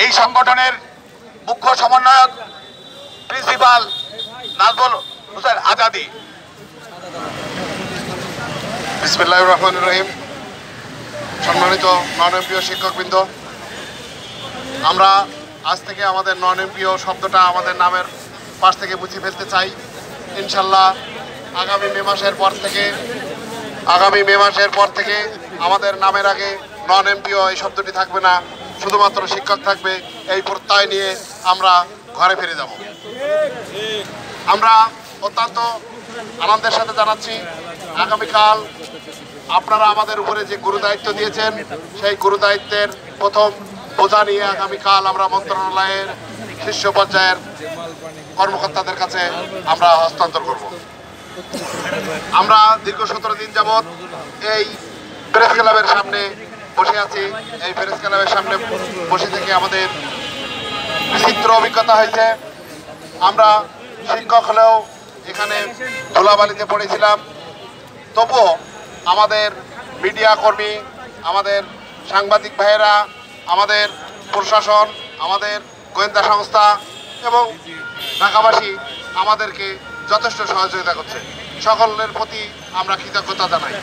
এই সংগঠনের মুখ্য সমন্বয়ক প্রিন্সিপাল নাজমুল হোসেন আজাদী। বিসমিল্লাহির রহমানির রহিম। সম্মানিত নন এমপিও শিক্ষকবৃন্দ, আমরা আজ থেকে আমাদের নন এমপিও শব্দটা আমাদের নামের পাশ থেকে মুছে ফেলতে চাই। ইনশাল্লাহ আগামী মে মাসের পর থেকে আমাদের নামের আগে নন এমপিও এই শব্দটি থাকবে না, শুধুমাত্র শিক্ষক থাকবে। এই প্রত্যয় নিয়ে আমরা ঘরে ফিরে যাব। আমরা অত্যন্ত আনন্দের সাথে জানাচ্ছি, আগামীকাল আপনারা আমাদের উপরে যে গুরুদায়িত্ব দিয়েছেন, সেই গুরুদায়িত্বের প্রথম বোঝা নিয়ে আগামীকাল আমরা মন্ত্রণালয়ের শীর্ষ পর্যায়ের কর্মকর্তাদের কাছে আমরা হস্তান্তর করব। আমরা দীর্ঘ 17 দিন যাবৎ এই প্রেস ক্লাবের সামনে বসে আছি। এই প্রেস ক্লাবের সামনে বসে থেকে আমাদের বিচিত্র অভিজ্ঞতা হয়েছে। আমরা শিক্ষক হলেও এখানে ধুলাবালিতে পড়েছিলাম, তবুও আমাদের মিডিয়া কর্মী, আমাদের সাংবাদিক ভাইয়েরা, আমাদের প্রশাসন, আমাদের গোয়েন্দা সংস্থা এবং ঢাকাবাসী আমাদেরকে যথেষ্ট সহযোগিতা করছে। সকলের প্রতি আমরা কৃতজ্ঞতা জানাই।